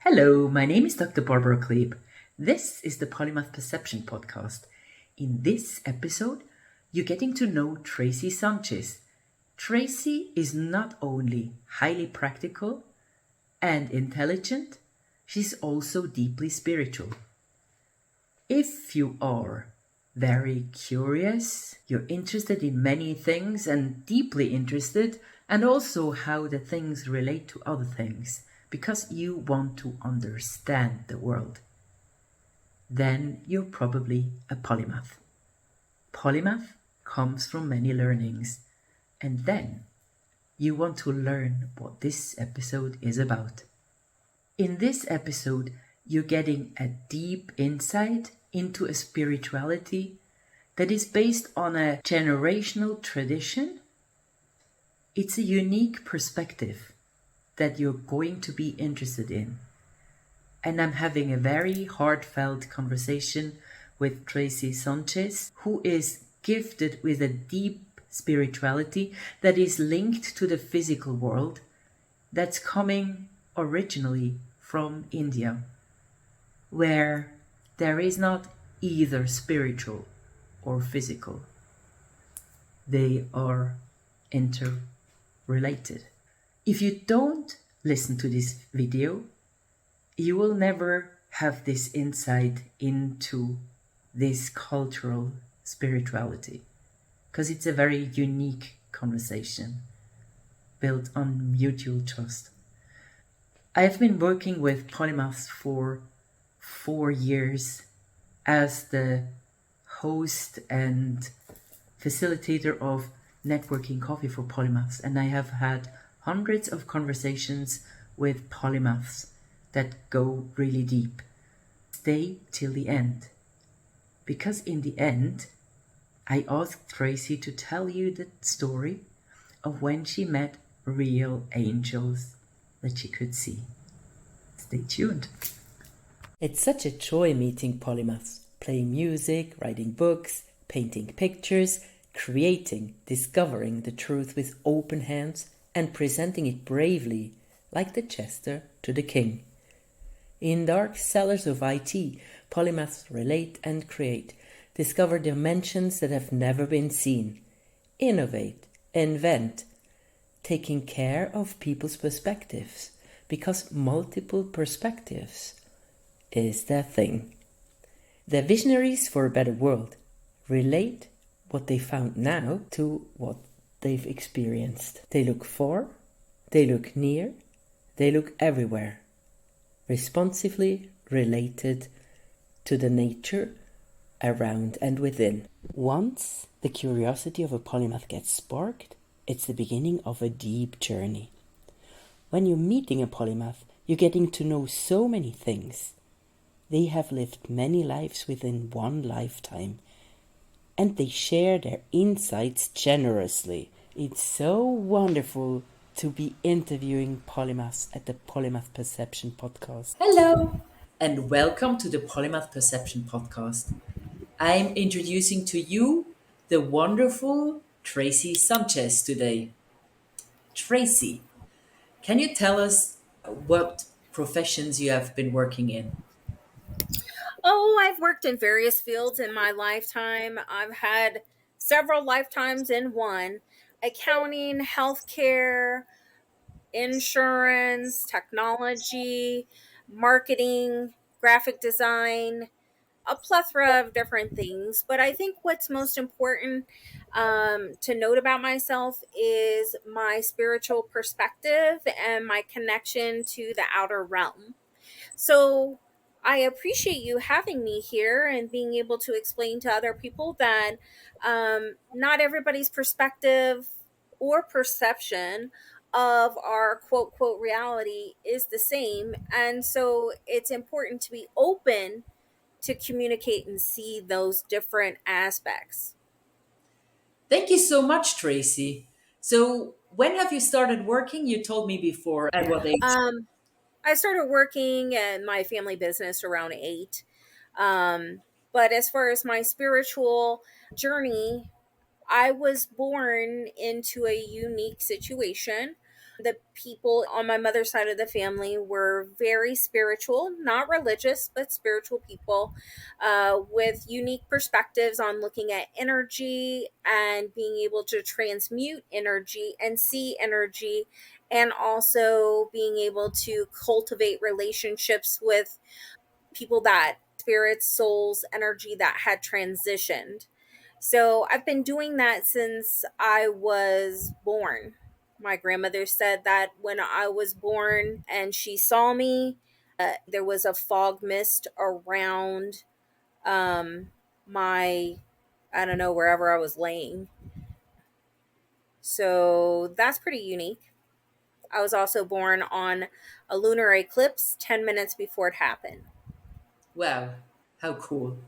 Hello, my name is Dr. Barbara Kleeb. This is the Polymath Perception Podcast. In this episode, you're getting to know Tracy Sanchez. Tracy is not only highly practical and intelligent, she's also deeply spiritual. If you are very curious, you're interested in many things and deeply interested, and also how the things relate to other things, because you want to understand the world, then you're probably a polymath. Polymath comes from many learnings, and then you want to learn what this episode is about. In this episode, you're getting a deep insight into a spirituality that is based on a generational tradition. It's a unique perspective that you're going to be interested in. And I'm having a very heartfelt conversation with Tracy Sanchez, who is gifted with a deep spirituality that is linked to the physical world, that's coming originally from India, where there is not either spiritual or physical. They are interrelated. If you don't listen to this video, you will never have this insight into this cultural spirituality, because it's a very unique conversation built on mutual trust. I've been working with Polymaths for 4 years as the host and facilitator of Networking Coffee for Polymaths, and I have had hundreds of conversations with polymaths that go really deep. Stay till the end, because in the end, I asked Tracy to tell you the story of when she met real angels that she could see. Stay tuned. It's such a joy meeting polymaths, playing music, writing books, painting pictures, creating, discovering the truth with open hands, and presenting it bravely, like the jester to the king. In dark cellars of IT, polymaths relate and create, discover dimensions that have never been seen, innovate, invent, taking care of people's perspectives, because multiple perspectives is their thing. They're visionaries for a better world, relate what they found now to what they've experienced. They look for, they look near, they look everywhere, responsively related to the nature around and within. Once the curiosity of a polymath gets sparked, it's the beginning of a deep journey. When you're meeting a polymath, you're getting to know so many things. They have lived many lives within one lifetime, and they share their insights generously. It's so wonderful to be interviewing polymaths at the Polymath Perception Podcast. Hello, and welcome to the Polymath Perception Podcast. I'm introducing to you the wonderful Tracy Sanchez today. Tracy, can you tell us what professions you have been working in? Oh, I've worked in various fields in my lifetime. I've had several lifetimes in one: accounting, healthcare, insurance, technology, marketing, graphic design, a plethora of different things. But I think what's most important to note about myself is my spiritual perspective and my connection to the outer realm. So I appreciate you having me here and being able to explain to other people that not everybody's perspective or perception of our quote quote reality is the same. And so it's important to be open to communicate and see those different aspects. Thank you so much, Tracy. So, when have you started working? You told me before. At what age? Um, I started working in my family business around 8. Um, but as far as my spiritual journey, I was born into a unique situation. The people on my mother's side of the family were very spiritual, not religious, but spiritual people, with unique perspectives on looking at energy and being able to transmute energy and see energy, and also being able to cultivate relationships with people that spirits, souls, energy that had transitioned. So I've been doing that since I was born. My grandmother said that when I was born and she saw me, there was a fog mist around my, I don't know, wherever I was laying. So that's pretty unique. I was also born on a lunar eclipse 10 minutes before it happened. Wow, how cool.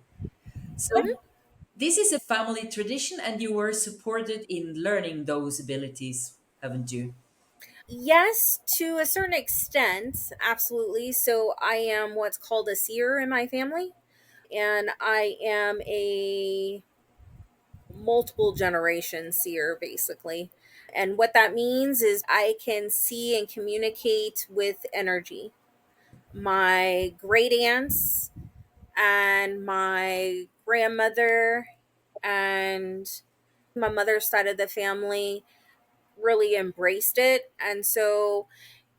So, Mhm. this is a family tradition, and you were supported in learning those abilities, haven't you? Yes, to a certain extent, absolutely. So I am what's called a seer in my family, and I am a multiple generation seer, basically. And what that means is I can see and communicate with energy. My great aunts and my grandmother and my mother's side of the family really embraced it. And so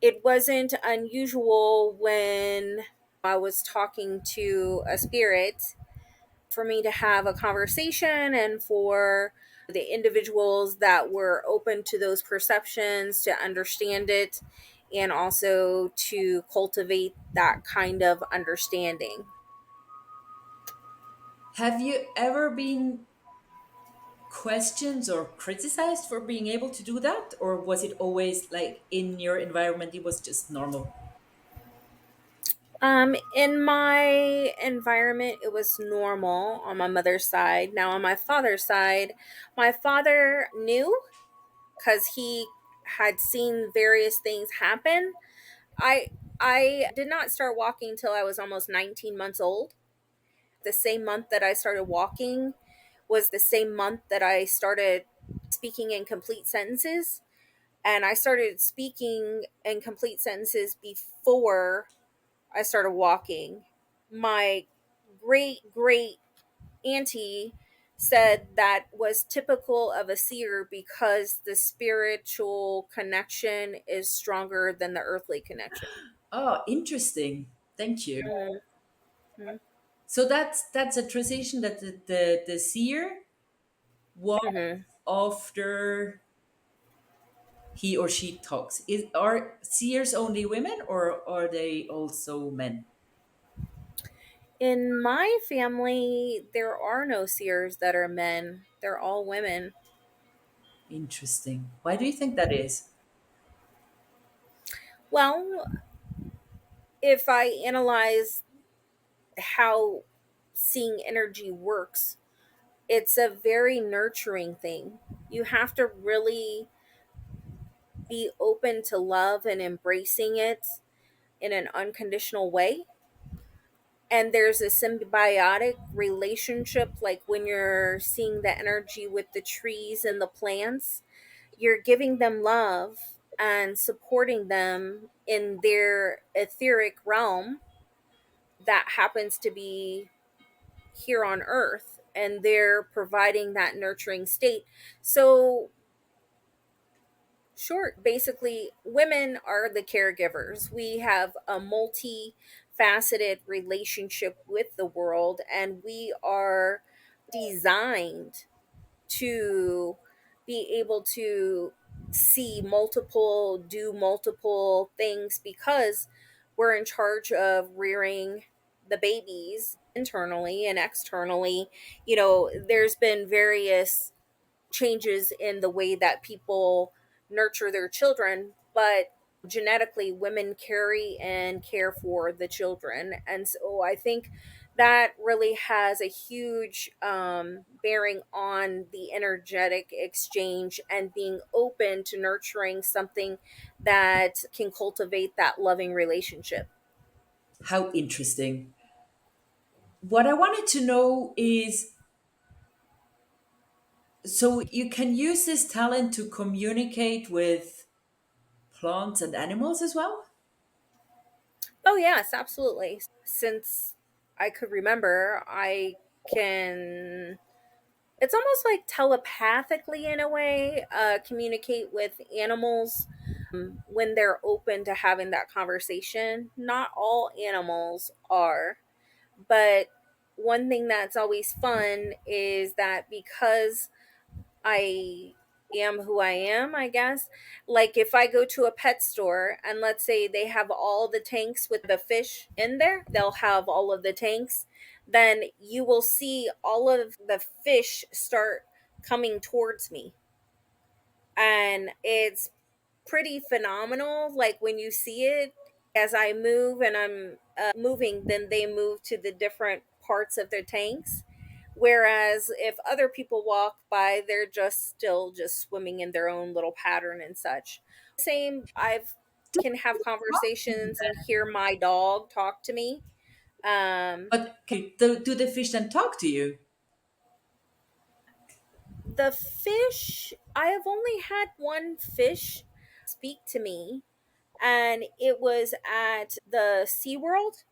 it wasn't unusual when I was talking to a spirit for me to have a conversation, and for the individuals that were open to those perceptions to understand it and also to cultivate that kind of understanding. Have you ever been questioned or criticized for being able to do that? Or was it always like in your environment, it was just normal? In my environment, it was normal on my mother's side. Now, on my father knew because he had seen various things happen. I I did not start walking till I was almost 19 months old. The same month that I started walking was the same month that I started speaking in complete sentences. And I started speaking in complete sentences before I started walking. My great great auntie said that was typical of a seer because the spiritual connection is stronger than the earthly connection. Oh, interesting. Thank you. Mhm. So that's a transition that the seer was Mhm. after he or she talks. Are seers only women, or are they also men? In my family, there are no seers that are men. They're all women. Interesting. Why do you think that is? Well, if I analyze how seeing energy works, it's a very nurturing thing. You have to really be open to love and embracing it in an unconditional way. And there's a symbiotic relationship, like when you're seeing the energy with the trees and the plants, you're giving them love and supporting them in their etheric realm that happens to be here on earth, and they're providing that nurturing state. So sure, basically women are the caregivers. We have a multi-faceted relationship with the world, and we are designed to be able to see multiple, do multiple things, because we're in charge of rearing the babies internally and externally. There's been various changes in the way that people nurture their children, but genetically women carry and care for the children. And so I think that really has a huge bearing on the energetic exchange and being open to nurturing something that can cultivate that loving relationship. How interesting. What I wanted to know is, so you can use this talent to communicate with plants and animals as well? Oh, yes, absolutely. Since I could remember, I can, it's almost like telepathically in a way, communicate with animals when they're open to having that conversation. Not all animals are, but one thing that's always fun is that because I am who I am, I guess. Like if I go to a pet store and let's say they have all the tanks with the fish in there, they'll have all of the tanks, then you will see all of the fish start coming towards me. And it's pretty phenomenal. Like when you see it, as I move and I'm moving, then they move to the different parts of their tanks. Whereas if other people walk by, they're just still just swimming in their own little pattern and such. Same, I've can have conversations and hear my dog talk to me. Um, But do the fish then talk to you? the fish, I have only had one fish speak to me, and it was at the SeaWorld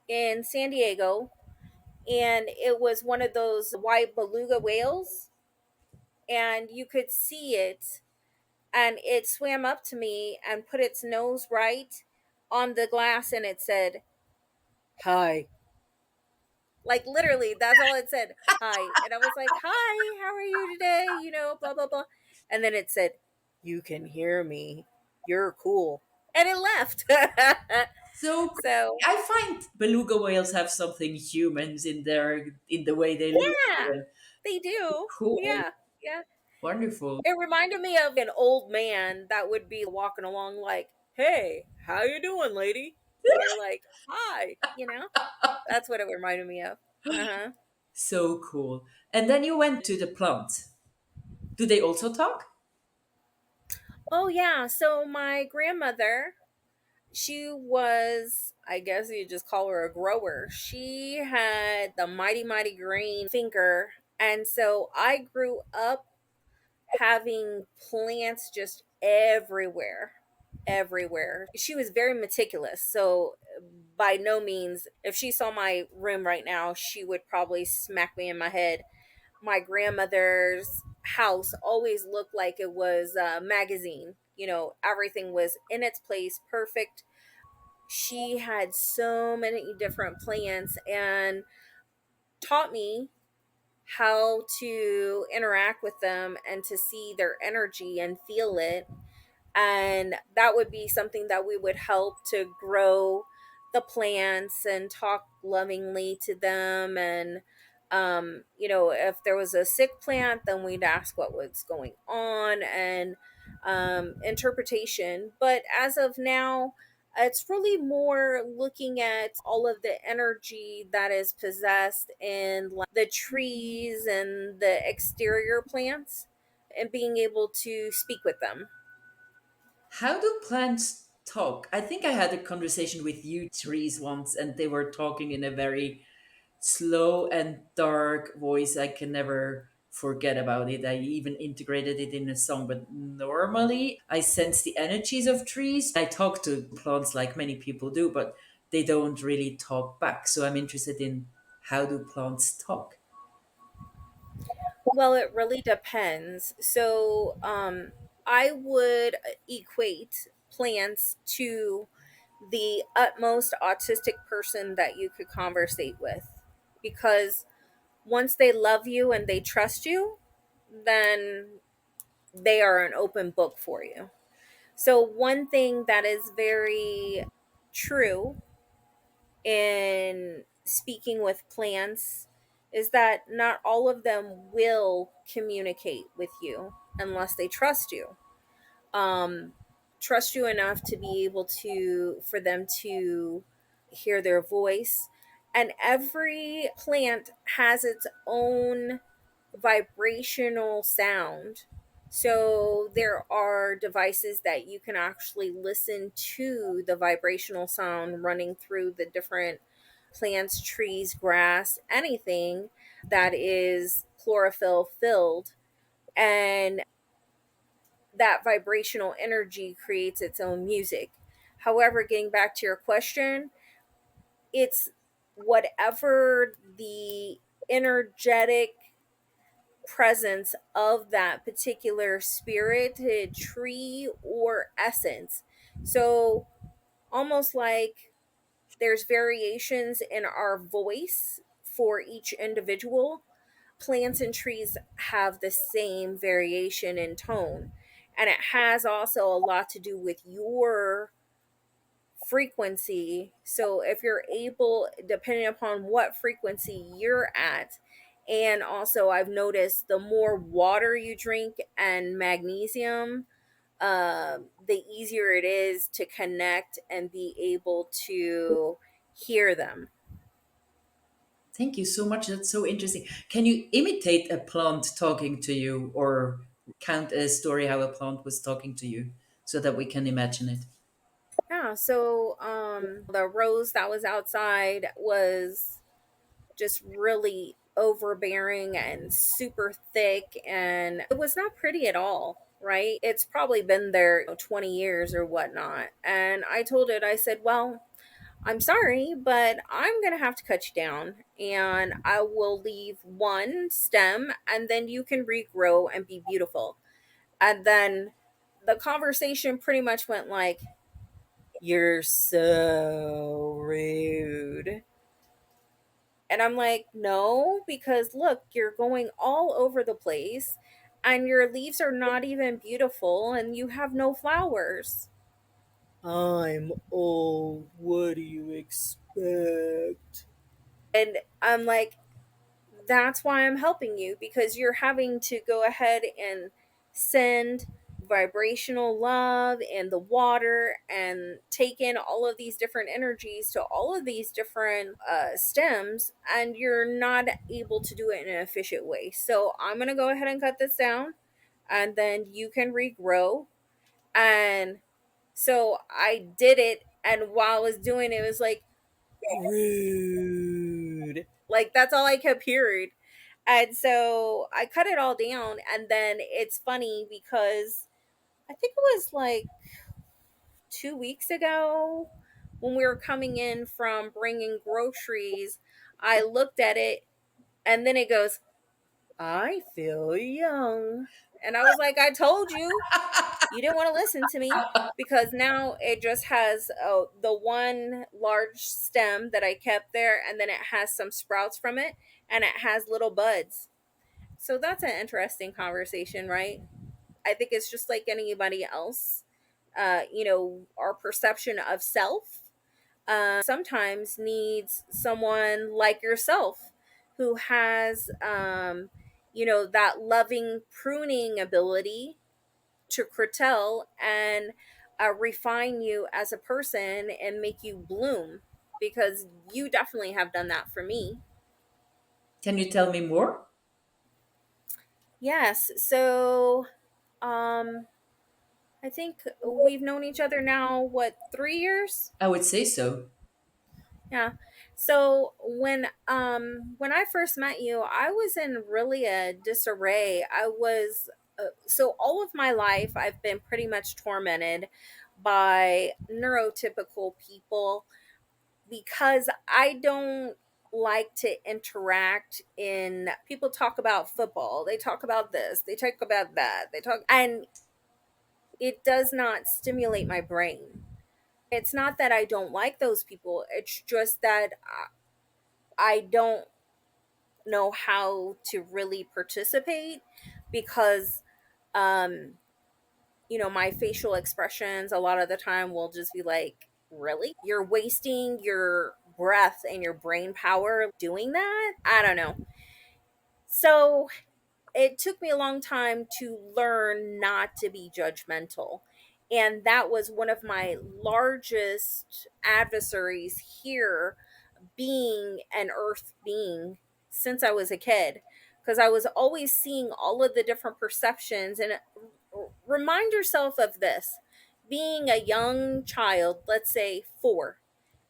in San Diego, and it was one of those white beluga whales, and you could see it, and it swam up to me and put its nose right on the glass, and it said, "Hi." Like literally, that's all it said. Hi. And I was like, "Hi, how are you today?" Blah blah blah. And then it said, "You can hear me. You're cool." And it left. So So, I find beluga whales have something humans in their in the way they look. yeah, they do. Cool, Yeah. Yeah. wonderful. It reminded me of an old man that would be walking along like, "Hey, how you doing, lady?" And you're like, "Hi." That's what it reminded me of. Uh-huh. So cool. And then you went to the plant. Do they also talk? Oh yeah, so my grandmother, she was, I guess you just call her a grower. She had the mighty mighty green finger, and so I grew up having plants just everywhere. Everywhere. She was very meticulous. So by no means, if she saw my room right now, she would probably smack me in my head. My grandmother's house always looked like it was a magazine. Everything was in its place, perfect. She had so many different plants and taught me how to interact with them and to see their energy and feel it. And that would be something that we would help to grow the plants and talk lovingly to them. And if there was a sick plant, then we'd ask what was going on, and interpretation. But as of now, it's really more looking at all of the energy that is possessed in like the trees and the exterior plants, and being able to speak with them. How do plants talk? I think I had a conversation with you trees once, and they were talking in a very slow and dark voice. I can never forget about it. I even integrated it in a song. But normally, I sense the energies of trees. I talk to plants like many people do, but they don't really talk back. So I'm interested in how do plants talk? Well, it really depends. So, I would equate plants to the utmost autistic person that you could conversate with, because once they love you and they trust you, then they are an open book for you. So, one thing that is very true in speaking with plants is that not all of them will communicate with you unless they trust you. Um, trust you enough to be able to, for them to hear their voice. And every plant has its own vibrational sound. So there are devices that you can actually listen to the vibrational sound running through the different plants, trees, grass, anything that is chlorophyll filled. And that vibrational energy creates its own music. However, getting back to your question, it's whatever the energetic presence of that particular spirited tree or essence. So, almost like there's variations in our voice for each individual, plants and trees have the same variation in tone. And it has also a lot to do with your frequency. So if you're able, depending upon what frequency you're at, and also I've noticed the more water you drink and magnesium, the easier it is to connect and be able to hear them. Thank you so much. That's so interesting. Can you imitate a plant talking to you or count a story how a plant was talking to you so that we can imagine it? Yeah, so the rose that was outside was just really overbearing and super thick, and it was not pretty at all, right? It's probably been there 20 years or whatnot. And I told it, I said, well, I'm sorry, but I'm going to have to cut you down, and I will leave one stem and then you can regrow and be beautiful. And then the conversation pretty much went like, "You're so rude." And I'm like, "No, because look, you're going all over the place and your leaves are not even beautiful and you have no flowers." "I'm old. What do you expect?" And I'm like, that's why I'm helping you, because you're having to go ahead and send vibrational love and the water and take in all of these different energies to all of these different stems, and you're not able to do it in an efficient way. So I'm going to go ahead and cut this down, and then you can regrow. And so I did it, and while I was doing it, it was like, rude. Like, that's all I kept hearing. And so I cut it all down. And then it's funny because I think it was like 2 weeks ago when we were coming in from bringing groceries, I looked at it and then it goes, "I feel young." And I was like, "I told you. You didn't want to listen to me." Because now it just has the one large stem that I kept there, and then it has some sprouts from it, and it has little buds. So that's an interesting conversation, right? I think it's just like anybody else. Our perception of self sometimes needs someone like yourself who has, that loving pruning ability to curtail and refine you as a person and make you bloom, because you definitely have done that for me. Can you tell me more? Yes. So, um, I think we've known each other now, what, 3 years? I would say so. Yeah. So when I first met you, I was in really a disarray. I was so all of my life I've been pretty much tormented by neurotypical people because I don't like to interact in people talk about football, they talk about this, they talk about that, they talk, and it does not stimulate my brain. It's not that I don't like those people, it's just that I don't know how to really participate because um my facial expressions a lot of the time will just be like, really, you're wasting your breath and your brain power doing that? I don't know. So it took me a long time to learn not to be judgmental, and that was one of my largest adversaries here, being an earth being since I was a kid, because I was always seeing all of the different perceptions. And remind yourself of this: being a young child, let's say 4,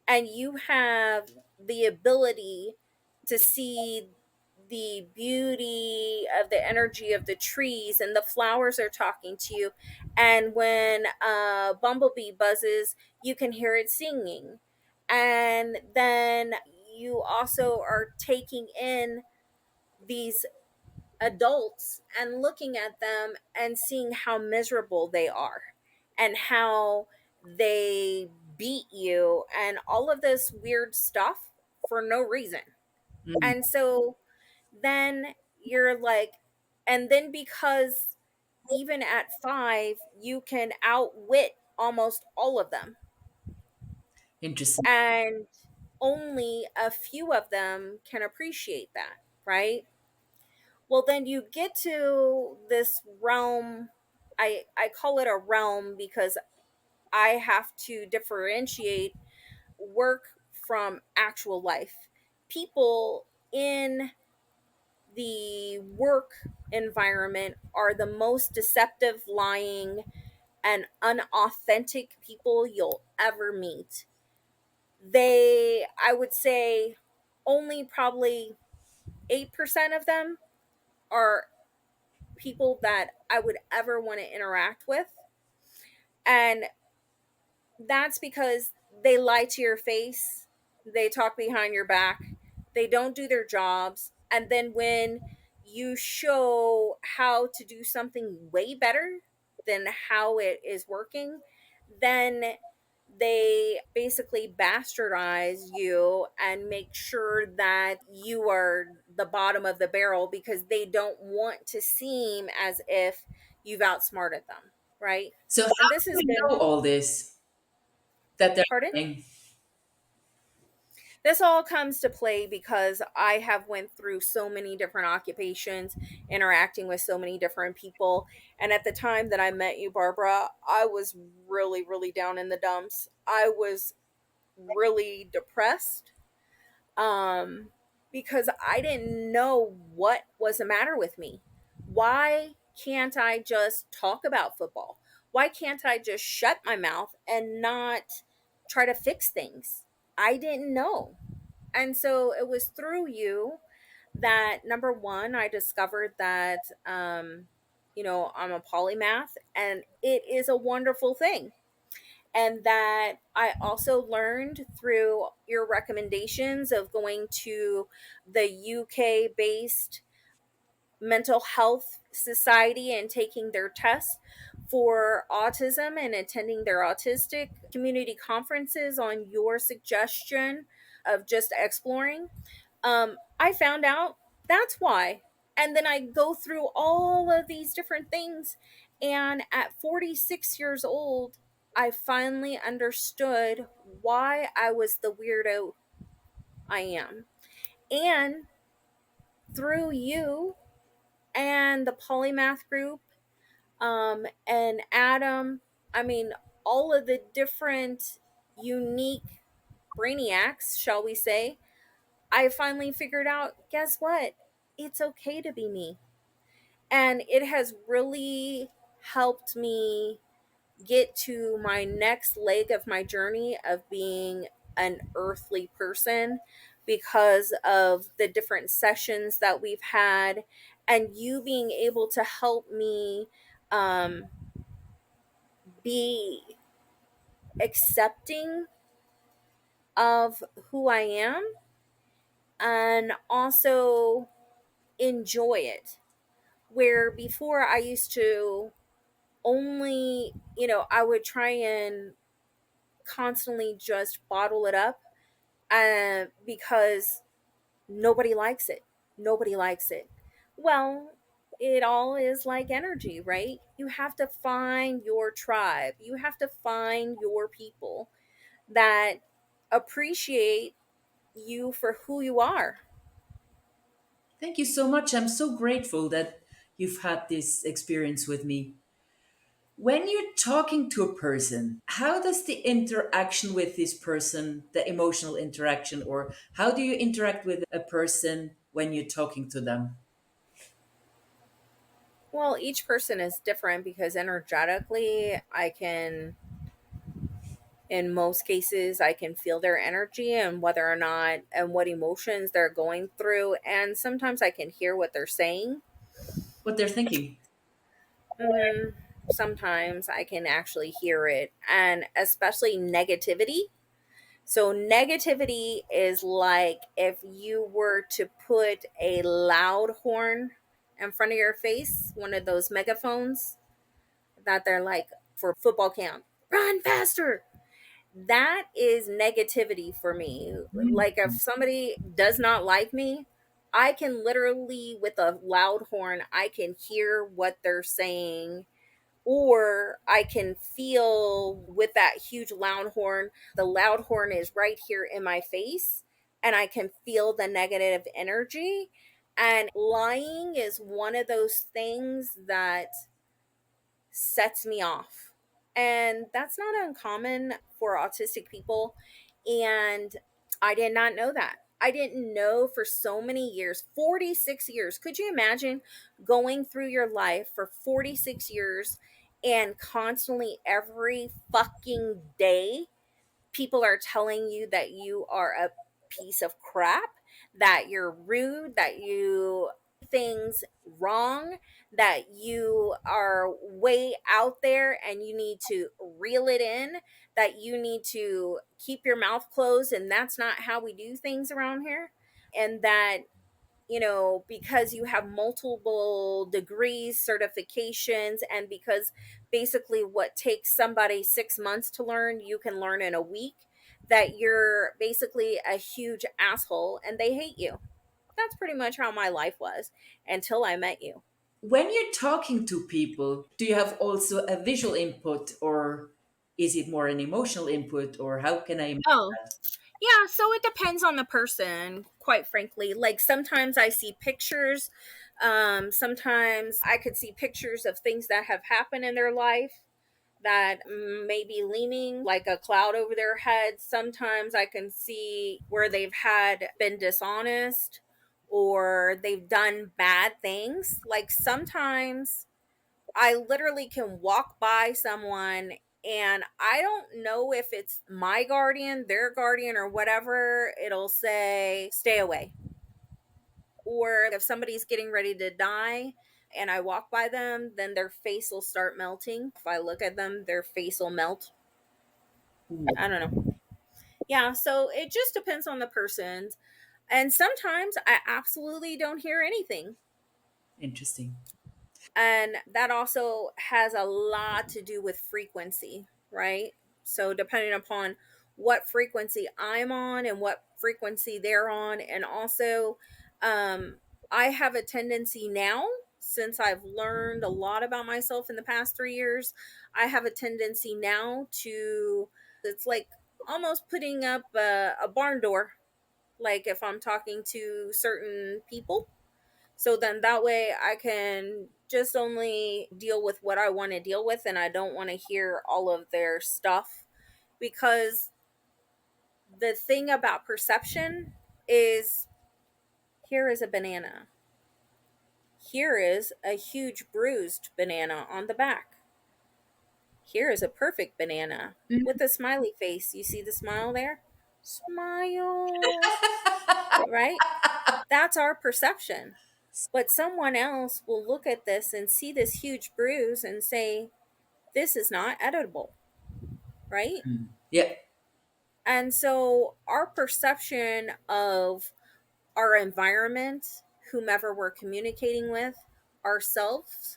and you have the ability to see the beauty of the energy of the trees, and the flowers are talking to you. And when a bumblebee buzzes, you can hear it singing. And then you also are taking in these adults and looking at them and seeing how miserable they are and how they beat you and all of this weird stuff for no reason. Mm. And so then you're like, and then because even at 5, you can outwit almost all of them, Interesting. and only a few of them can appreciate that, right? Well, then you get to this realm. I call it a realm because I have to differentiate work from actual life. People in the work environment are the most deceptive, lying, and unauthentic people you'll ever meet. I would say, only probably 8% of them are people that I would ever want to interact with. And that's because they lie to your face, they talk behind your back, they don't do their jobs. And then when you show how to do something way better than how it is working, then they basically bastardize you and make sure that you are the bottom of the barrel because they don't want to seem as if you've outsmarted them, right? So, how And this do has we know been, all this that they're pardon? saying? This all comes to play because I have went through so many different occupations, interacting with so many different people. And at the time that I met you, Barbara, I was really, really down in the dumps. I was really depressed, um, because I didn't know what was the matter with me. Why can't I just talk about football? Why can't I just shut my mouth and not try to fix things? I didn't know. And so it was through you that, number one, I discovered that, I'm a polymath, and it is a wonderful thing. And that I also learned through your recommendations of going to the UK based mental health society and taking their test for autism and attending their autistic community conferences on your suggestion of just exploring. I found out that's why. And then I go through all of these different things. And at 46 years old, I finally understood why I was the weirdo I am. And through you and the Polymath group, and Adam, I mean, all of the different unique brainiacs, shall we say, I finally figured out, guess what? It's okay to be me. And it has really helped me get to my next leg of my journey of being an earthly person because of the different sessions that we've had, and you being able to help me, um, be accepting of who I am and also enjoy it. Where before I used to only, I would try and constantly just bottle it up, because nobody likes it. Nobody likes it. Well, it all is like energy, right? You have to find your tribe, you have to find your people that appreciate you for who you are. Thank you so much. I'm so grateful that you've had this experience with me. When you're talking to a person, how does the interaction with this person, the emotional interaction, or how do you interact with a person when you're talking to them? Well, each person is different because energetically, In most cases, I can feel their energy and whether or not and what emotions they're going through. And sometimes I can hear what they're saying. What they're thinking. hmm Sometimes I can actually hear it, and especially negativity. So, negativity is like if you were to put a loud horn in front of your face, one of those megaphones that they're like for football camp, run faster. That is negativity for me. Like if somebody does not like me, I can literally, with a loud horn, I can hear what they're saying, or I can feel with that huge loud horn. The loud horn is right here in my face, and I can feel the negative energy. And lying is one of those things that sets me off. And that's not uncommon for autistic people. And I did not know that. I didn't know for so many years, 46 years. Could you imagine going through your life for 46 years and constantly every fucking day people are telling you that you are a piece of crap, that you're rude, that you things wrong, that you are way out there and you need to reel it in, that you need to keep your mouth closed and that's not how we do things around here. And that because you have multiple degrees, certifications, and because basically what takes somebody 6 months to learn, you can learn in a week, that you're basically a huge asshole and they hate you. That's pretty much how my life was until I met you. When you're talking to people, do you have also a visual input, or is it more an emotional input, or how can I imagine Oh, that? yeah, so it depends on the person, quite frankly. Like sometimes I see pictures, sometimes I could see pictures of things that have happened in their life that may be leaning like a cloud over their head. Sometimes I can see where they've had been dishonest or they've done bad things. Like sometimes I literally can walk by someone and I don't know if it's my guardian, their guardian, or whatever. It'll say, stay away. Or if somebody's getting ready to die and I walk by them, then their face will start melting. If I look at them, their face will melt. Ooh, I don't know. Yeah, so it just depends on the person. And sometimes I absolutely don't hear anything. interesting. And that also has a lot to do with frequency, right? So depending upon what frequency I'm on and what frequency they're on, and also um, I have a tendency now, since I've learned a lot about myself in the past 3 years, I have a tendency now to, it's like almost putting up a barn door, like if I'm talking to certain people, so then that way I can just only deal with what I want to deal with and I don't want to hear all of their stuff. Because the thing about perception is, here is a banana. Here is a huge bruised banana on the back. Here is a perfect banana with a smiley face. You see the smile there? Smile, right? That's our perception. But someone else will look at this and see this huge bruise and say, this is not edible, right? Yeah. And so our perception of our environment, whomever we're communicating with, ourselves,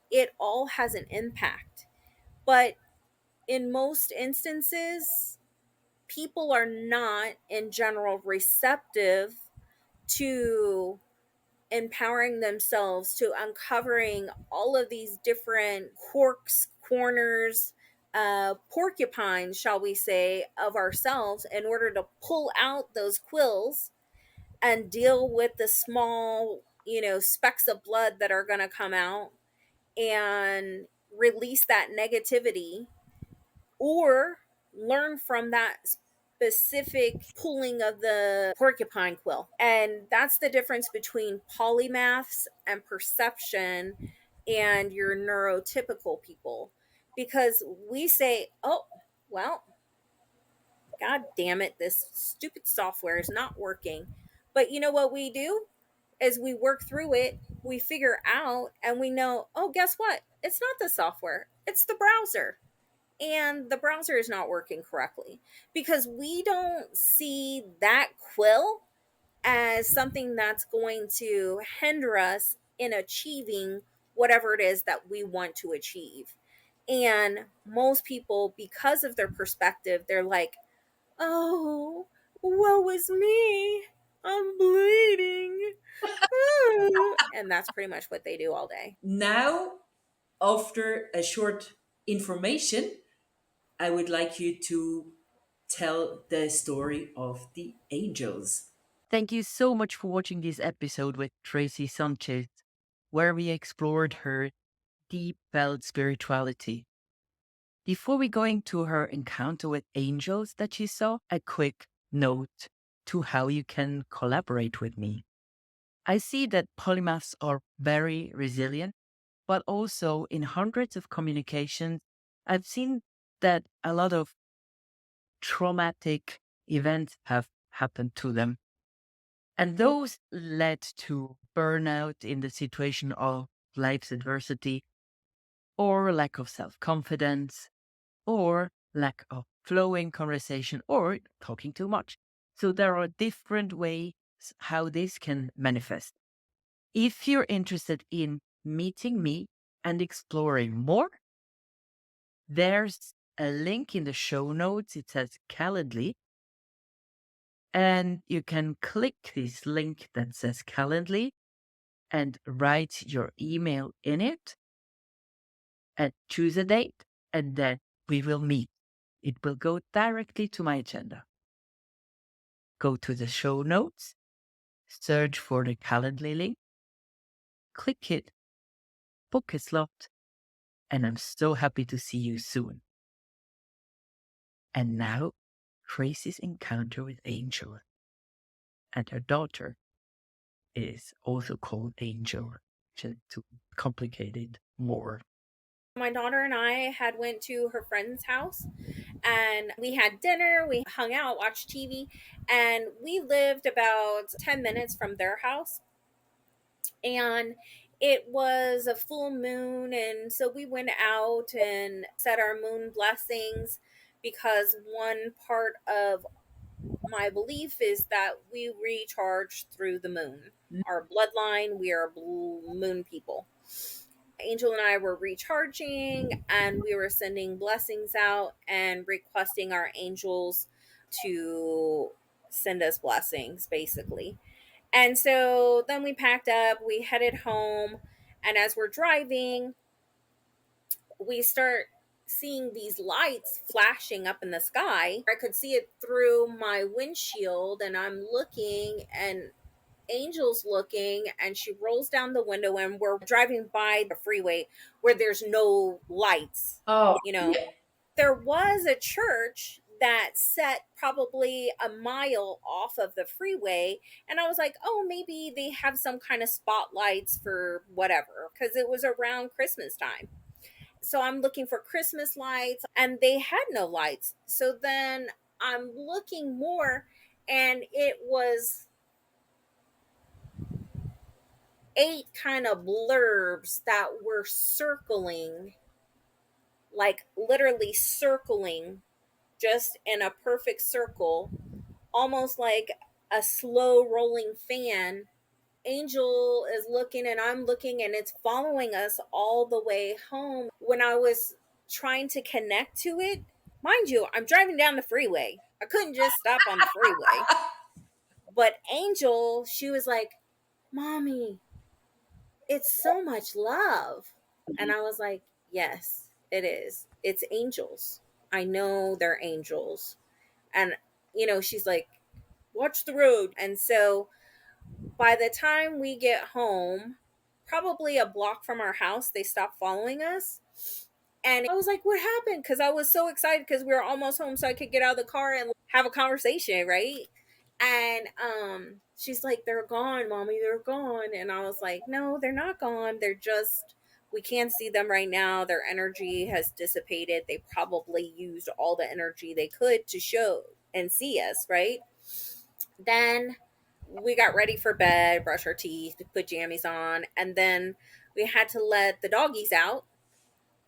it all has an impact. But in most instances, people are not in general receptive to empowering themselves, to uncovering all of these different quirks, corners, porcupines, shall we say, of ourselves in order to pull out those quills and deal with the small, specks of blood that are going to come out and release that negativity, or learn from that specific pulling of the porcupine quill. And that's the difference between polymaths and perception and your neurotypical people. Because we say, oh, well, God damn it, this stupid software is not working. But you know what we do? As we work through it, we figure out and we know, oh, guess what? It's not the software, it's the browser. And the browser is not working correctly because we don't see that quill as something that's going to hinder us in achieving whatever it is that we want to achieve. And most people, because of their perspective, they're like, oh, woe is me. I'm bleeding. And that's pretty much what they do all day. Now, after a short information, I would like you to tell the story of the angels. Thank you so much for watching this episode with Tracy Sanchez, where we explored her deep felt spirituality. Before we go into her encounter with angels that she saw, a quick note to how you can collaborate with me. I see that polymaths are very resilient, but also in hundreds of communications, I've seen that a lot of traumatic events have happened to them. And those led to burnout in the situation of life's adversity, or lack of self confidence, or lack of flowing conversation, or talking too much. So there are different ways how this can manifest. If you're interested in meeting me and exploring more, there's a link in the show notes. It says Calendly. And you can click this link that says Calendly and write your email in it and choose a date, and then we will meet. It will go directly to my agenda. Go to the show notes, search for the Calendly link, click it, book a slot, and I'm so happy to see you soon. And now, Tracy's encounter with Angel. And her daughter is also called Angel, just to complicate it more. My daughter and I had went to her friend's house and we had dinner, we hung out, watched TV, and we lived about 10 minutes from their house. And it was a full moon, and so we went out and said our moon blessings, because one part of my belief is that we recharge through the moon. Our bloodline, we are blue moon people. Angel and I were recharging and we were sending blessings out and requesting our angels to send us blessings, basically. And so then we packed up, we headed home, and as we're driving, we start seeing these lights flashing up in the sky. I could see it through my windshield, and I'm looking, and Angel's looking, and she rolls down the window, and we're driving by the freeway where there's no lights. Oh, You know, yeah. there was a church that set probably a mile off of the freeway, and I was like, oh, maybe they have some kind of spotlights for whatever, because it was around Christmas time. So I'm looking for Christmas lights, and they had no lights. So then I'm looking more, and it was 8 kind of blurbs that were circling, like literally circling, just in a perfect circle, almost like a slow rolling fan. Angel is looking and I'm looking, and it's following us all the way home. When I was trying to connect to it, mind you, I'm driving down the freeway. I couldn't just stop on the freeway. But Angel, she was like, Mommy, it's so much love. And I was like, yes, it is. It's angels. I know they're angels. And, she's like, watch the road. And so by the time we get home, probably a block from our house, they stopped following us. And I was like, what happened? Because I was so excited because we were almost home so I could get out of the car and have a conversation, right? And she's like, they're gone, Mommy, they're gone. And I was like, no, they're not gone. They're just, we can't see them right now. Their energy has dissipated. They probably used all the energy they could to show. and see us, right? Then we got ready for bed, brush our teeth, put jammies on, and then we had to let the doggies out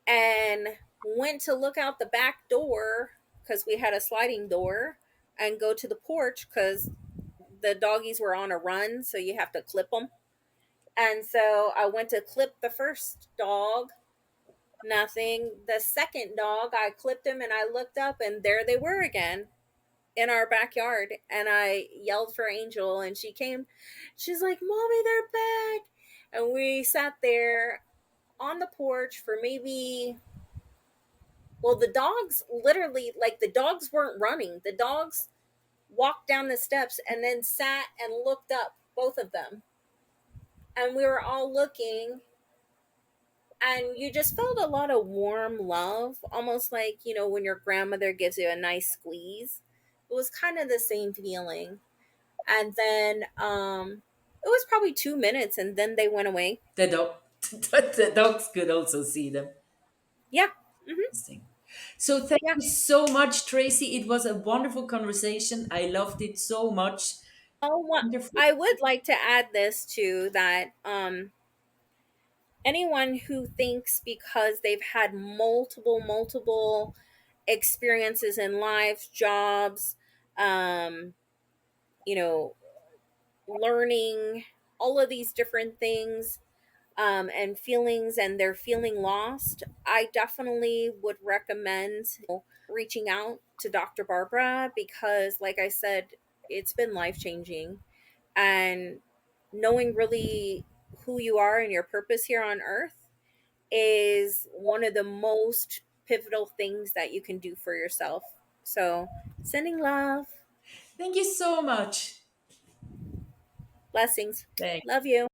and went to look out the back door because we had a sliding door and go to the porch because the doggies were on a run, so you have to clip them. And so I went to clip the first dog, nothing. The second dog, I clipped him and I looked up and there they were again in our backyard. And I yelled for Angel and she came. She's like, Mommy, they're back. And we sat there on the porch for maybe, well, the dogs literally, like, the dogs weren't running. The dogs walked down the steps and then sat and looked up, both of them. And we were all looking, and you just felt a lot of warm love, almost like, when your grandmother gives you a nice squeeze. It was kind of the same feeling. And then it was probably 2 minutes and then they went away. The dog, the dogs could also see them. Yeah. Hmm. Interesting. So thank Yeah. you so much, Tracy. It was a wonderful conversation. I loved it so much. Wonderful. I would like to add this too, that anyone who thinks because they've had multiple experiences in life, jobs, um, you know, learning, all of these different things, and feelings, and they're feeling lost, I definitely would recommend reaching out to Dr. Barbara because, like I said, it's been life changing. And knowing really who you are and your purpose here on earth is one of the most pivotal things that you can do for yourself. So, sending love, Thank you so much. blessings. Thanks. Love you.